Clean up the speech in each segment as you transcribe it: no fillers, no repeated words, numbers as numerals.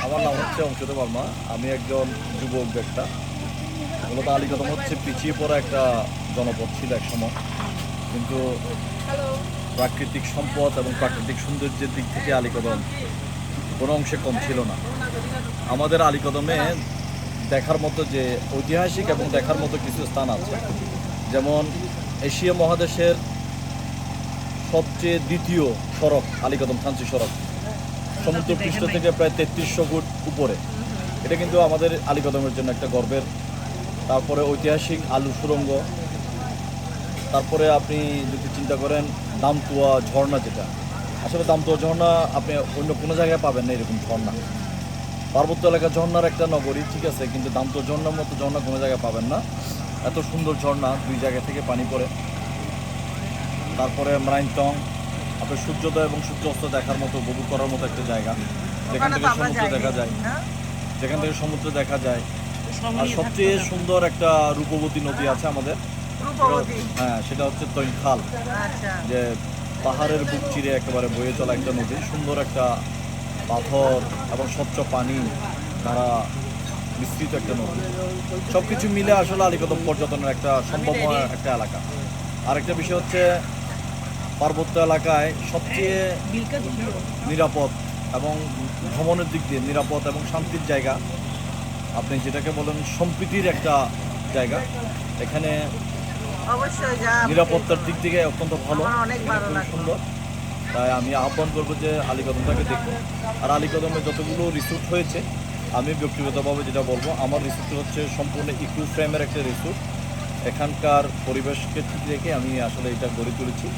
আমার নাম হচ্ছে অংশুদেব বর্মা। আমি একজন যুবক ব্যক্তা। মূলত আলীকদম হচ্ছে পিছিয়ে পড়া একটা জনপদ ছিল এক সময়, কিন্তু প্রাকৃতিক সম্পদ এবং প্রাকৃতিক সৌন্দর্যের দিক থেকে আলীকদম কোনো অংশে কম ছিল না। আমাদের আলীকদমে দেখার মতো যে ঐতিহাসিক এবং দেখার মতো কিছু স্থান আছে, যেমন এশিয়া মহাদেশের সবচেয়ে দ্বিতীয় সড়ক আলীকদম থানচি সড়ক, সমুদ্রপৃষ্ঠ থেকে প্রায় 3300 ফুট উপরে। এটা কিন্তু আমাদের আলীকদমের জন্য একটা গর্বের। তারপরে ঐতিহাসিক আলু সুড়ঙ্গ, তারপরে আপনি যদি চিন্তা করেন দামতুয়া ঝর্ণা, যেটা আসলে দামতুয়া ঝর্ণা আপনি অন্য কোনো জায়গায় পাবেন না এরকম ঝর্ণা। পার্বত্য এলাকা ঝর্ণার একটা নগরী, ঠিক আছে, কিন্তু দামতুয়া ঝর্ণার মতো ঝর্ণা কোনো জায়গায় পাবেন না। এত সুন্দর ঝর্ণা, দুই জায়গা থেকে পানি পড়ে। তারপরে মরাইনটং, আপনার সূর্যোদয় এবং সূর্যাস্ত দেখার মতো, উপভোগ করার মতো একটা জায়গা, যেখান থেকে সমুদ্র দেখা যায়, আর সবচেয়ে সুন্দর একটা রূপবতী নদী আছে আমাদের, হ্যাঁ, সেটা হচ্ছে তৈন খাল, যে পাহাড়ের বুক চিরে একেবারে বয়ে চলা একটা নদী, সুন্দর একটা পাথর এবং স্বচ্ছ পানি দ্বারা মিশ্রিত একটা নদী। সব কিছু মিলে আসলে আলীকদম পর্যটনের একটা সম্ভাবনা একটা এলাকা। আরেকটা বিষয় হচ্ছে পার্বত্য এলাকায় সবচেয়ে নিরাপদ এবং ভ্রমণের দিক দিয়ে নিরাপদ এবং শান্তির জায়গা, আপনি যেটাকে বলেন সম্প্রীতির একটা জায়গা। এখানে নিরাপত্তার দিক থেকে অত্যন্ত ভালো, সুন্দর। তাই আমি আহ্বান করবো যে আলীকদমটাকে দেখুন। আর আলীকদমে যতগুলো রিসোর্ট হয়েছে, আমি ব্যক্তিগতভাবে যেটা বলবো, আমার রিসোর্ট হচ্ছে সম্পূর্ণ ইকো ফ্রেমের একটা রিসোর্ট। এখানকার পরিবেশকে ঠিক রেখে আমি আসলে এটা গড়ে তুলেছি।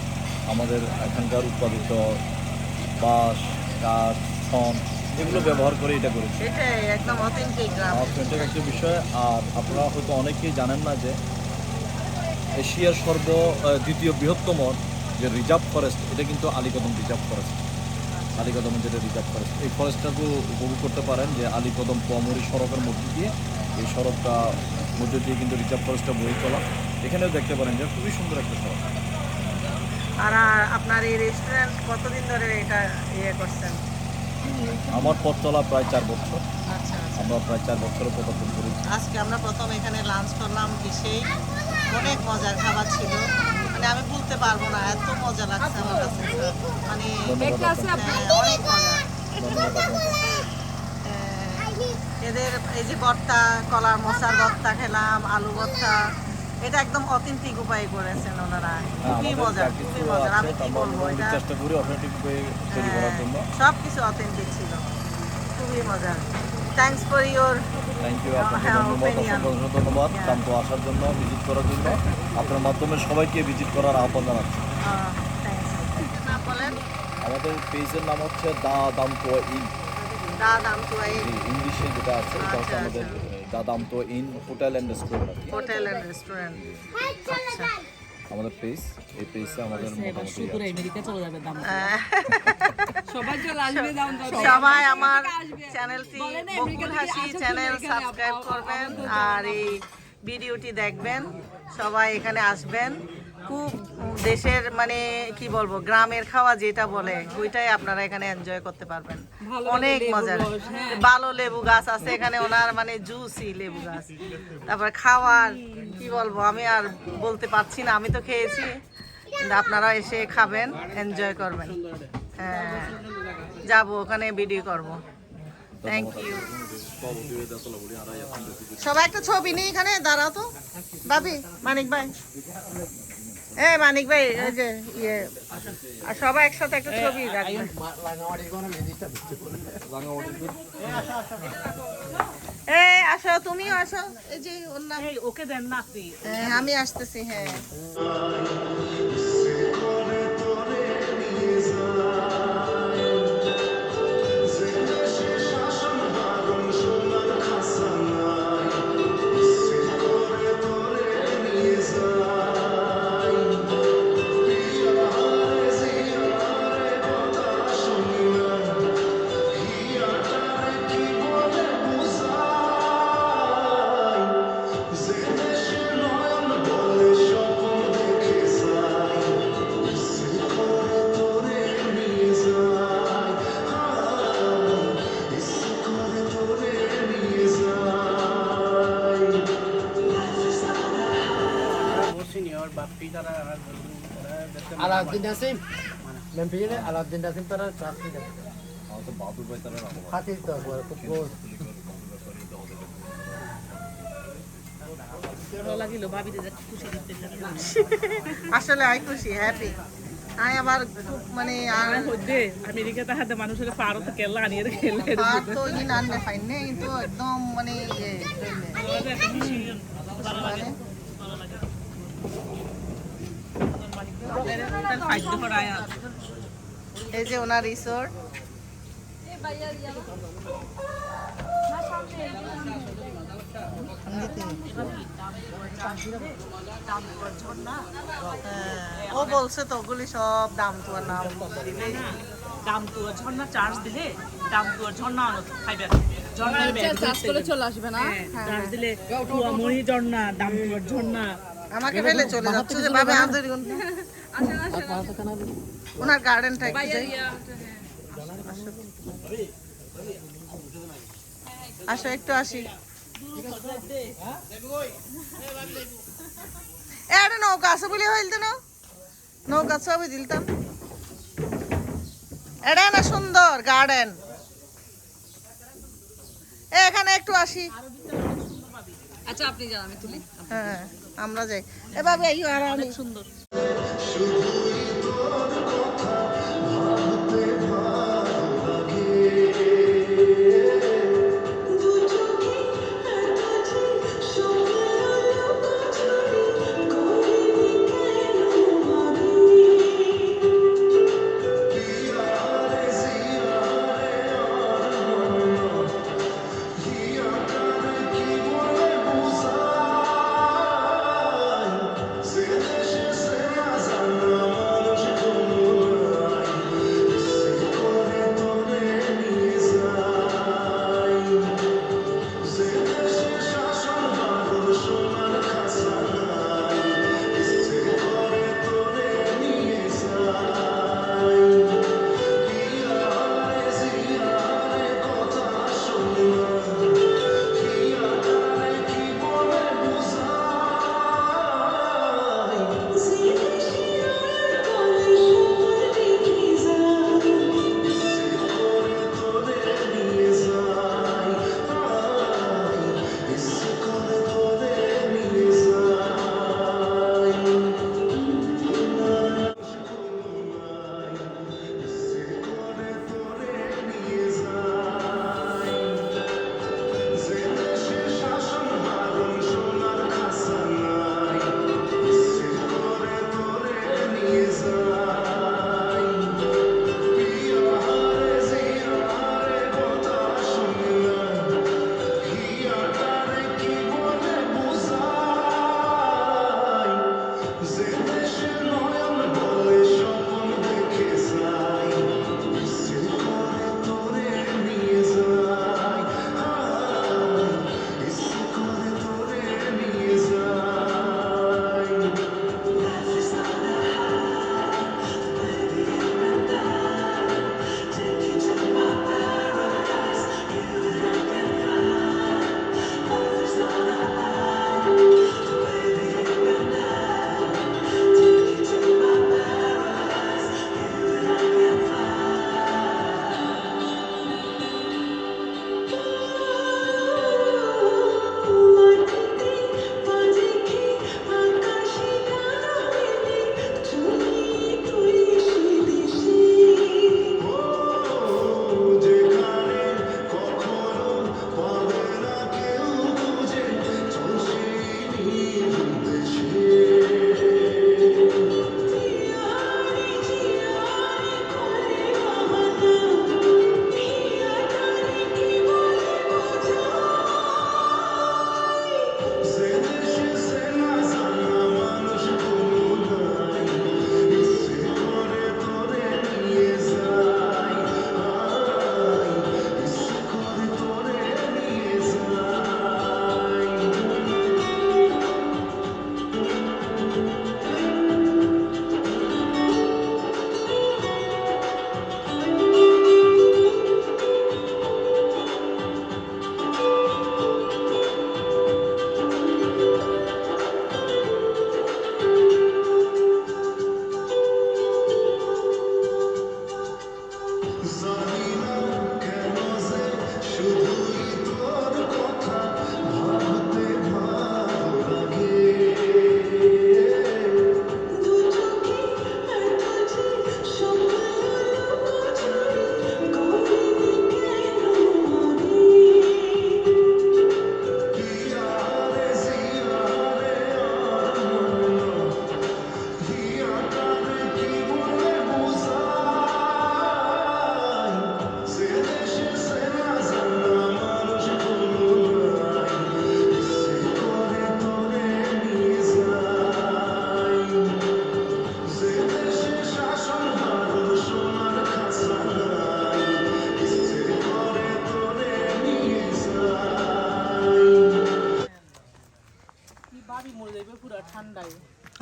আমাদের এখানকার উৎপাদিত বাঁশ, কাঠ, ছন এগুলো ব্যবহার করে এটা করেছি। একদম অথেন্টিক একটা বিষয়। আর আপনারা হয়তো অনেকেই জানেন না যে এশিয়ার দ্বিতীয় বৃহত্তম যে রিজার্ভ ফরেস্ট, এটা কিন্তু আলীকদম রিজার্ভ ফরেস্ট। আলীকদমের যেটা রিজার্ভ ফরেস্ট, এই ফরেস্টটাকে উপভোগ করতে পারেন যে আলীকদম পোয়ামুড়ি সড়কের মধ্যে দিয়ে, এই সড়কটা মধ্যে দিয়ে কিন্তু রিজার্ভ ফরেস্টটা বয়ে চলা। এখানেও দেখতে পারেন যে খুবই সুন্দর একটা সড়ক। আর আপনার এই রেস্টুরেন্ট কতদিন ধরে এটা করছেন? আমার পথ চলা প্রায় 4 বছর। আমরা প্রায় 4 বছরের পদার্পণ করেছি। আজকে আমরা প্রথম এখানে লাঞ্চ করলাম, এসেই অনেক মজার খাবার ছিল, মানে আমি বলতে পারবো না, এত মজা লাগছে আমার কাছে, মানে অনেক মজা। এদের এই যে ভর্তা, কলার মোচার ভর্তা খেলাম, আলু ভর্তা, এটা একদম অথেন্টিক উপায়ে করেছেন ওনারা, খুবই মজার, খুবই মজার। আমি কি বলবো, এটা চেষ্টা করি অথেন্টিক উপায়ে তৈরি করার জন্য। সব কিছু অথেন্টিক ছিল, খুবই মজার। Thanks for your thank you, আপনাকে ধন্যবাদ দামতো আসার জন্য, ভিজিট করার জন্য। আপনার মাধ্যমে সবাইকে ভিজিট করার আহ্বান জানাচ্ছি। আমাদের পেজের নাম হচ্ছে দা দামতোয়া ইন। ইংলিশে যেটা আছে এটা হচ্ছে আমাদের দা দামতোয়া ইন হোটেল অ্যান্ড রেস্টুরেন্ট। আমাদের পেজ, এই পেজে আমাদের সবাই আমার চ্যানেলটি বকুল হাসি চ্যানেল সাবস্ক্রাইব করবেন আর এই ভিডিওটি দেখবেন। সবাই এখানে আসবেন। খুব দেশের মানে কি বলবো, গ্রামের খাওয়া যেটা বলে ওইটাই আপনারা এখানে এনজয় করতে পারবেন। অনেক মজার। ভালো লেবু গাছ আছে এখানে, ওনার মানে জুসি লেবু গাছ। তারপরে খাওয়ার কি বলবো, আমি আর বলতে পারছি না, আমি তো খেয়েছি, কিন্তু আপনারা এসে খাবেন, এনজয় করবেন। হ্যাঁ, যাবো ওখানে ভিডিও করবো। Thank you. সবাই একটা ছবি নিয়ে এখানে দাঁড়াও তো ভাবি, মানিক ভাই, মানিক ভাই, এই যে ইয়ে, আর সবাই একসাথে একটা ছবি রাখবেন। আসো, তুমিও আসো। এই যে ওর নাম, ওকে দেন না, আমি আসতেছি। হ্যাঁ। Alaaddin Nasim. Memphis Alaaddin Nasim তারা ট্রাস্টি দেয়। আমাদের বাহাদুর ভাই তারা রাখবো খাতির তো একবার খুব ক্লোজ। আসলে আমি খুশি হ্যাপি আমি আবার খুব মানে আর আমেরিকা তাহাতে মানুষের পারো তো কেলা আনিয়ে খেলে আর তো ই নান দেখাই নেই তো একদম মানে মানে এই যে ওনার রিসোর্ট ও বলছে তো ওগুলি সব দাম তো নাম দিলে দাম তো ঝর্ণা চার্জ দিলে দাম তো ঝর্ণা খাইবে ঝর্ণার ব্যাগ চার্জ করে চলে আসবে না চার্জ দিলে কুয়ামণি ঝর্ণা দাম তো ঝর্ণা আমাকে ফেলে চলে যাচ্ছে যে ভাবে আমাদের ওনার গার্ডেনটা একটু যাই আসো একটু আসি একটা নৌকা আছে বলে হইল না নৌকা ছবি দিলতাম এটা না সুন্দর গার্ডেন এখানে একটু আসি আচ্ছা আপনি যান আমি তুলি হ্যাঁ আমরা যাই এভাবে এই আর আমি সুন্দর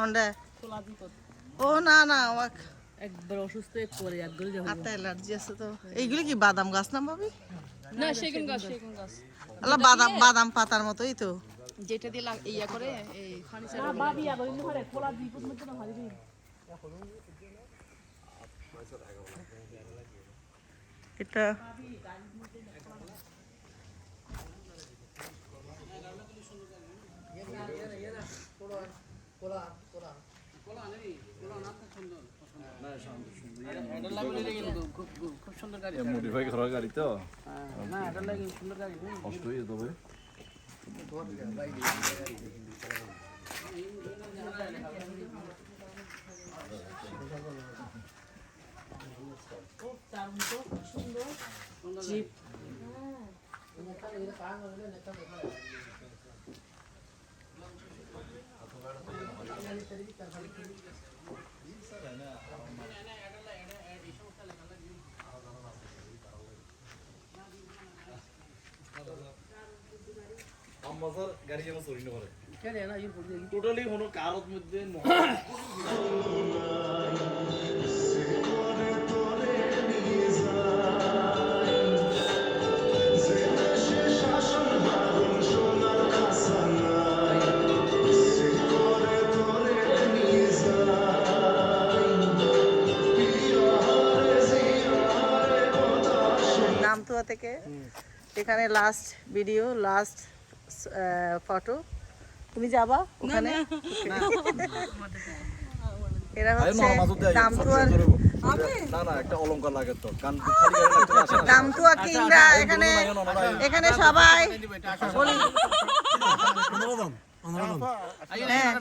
কোনটা খোলা বিপদ ও না না ওয়াক একবার অসুস্থ হয়ে পড়ে একদম যাবে হাতে অ্যালার্জি আছে তো এইগুলি কি বাদাম গাছ না ভাবি না সেগুন গাছ আল্লাহ বাদাম বাদাম পাতার মতোই তো যেটা দিয়ে ইয়া করে এই ফার্নিচার না বাবি আবার ইনি ঘরে খোলা বিপদ মধ্যে না ভারি এটা মডিফাই করা গাড়ি তো কষ্ট হয়ে যাবে আমবাজার গাড়ি যেন চুরি না করে টোটালি কোনো কারত মধ্যে নামতুয়া থেকে এখানে লাস্ট ভিডিও লাস্ট ফটো তুমি যাবা ওখানে এরা হচ্ছে নামতুয়ার না না একটা অলংকার লাগে তো কান খালি গাড়ি লাগতে আসে না নামতুয়া কিংরা এখানে এখানে সবাই বলি হ্যাঁ।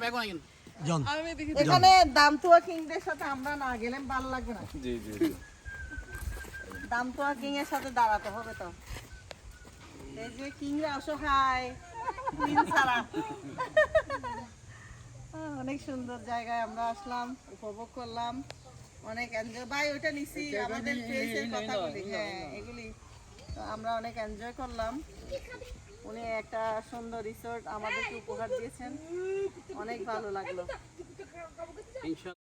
এখানে দামতুয়া কিংদের সাথে আমরা না গেলে ভালো লাগবে না জি জি দামতুয়া কিং এর সাথে দাঁড়াতে হবে তো এই যে কিংরা অসহায় কিং ছাড়া অনেক সুন্দর জায়গায় আমরা আসলাম উপভোগ করলাম অনেক এনজয় ভাই ওটা নিছি আমাদের প্লেসের কথা বলি হ্যাঁ এগুলি তো আমরা অনেক এনজয় করলাম উনি একটা সুন্দর রিসোর্ট আমাদেরকে উপহার দিয়েছেন অনেক ভালো লাগলো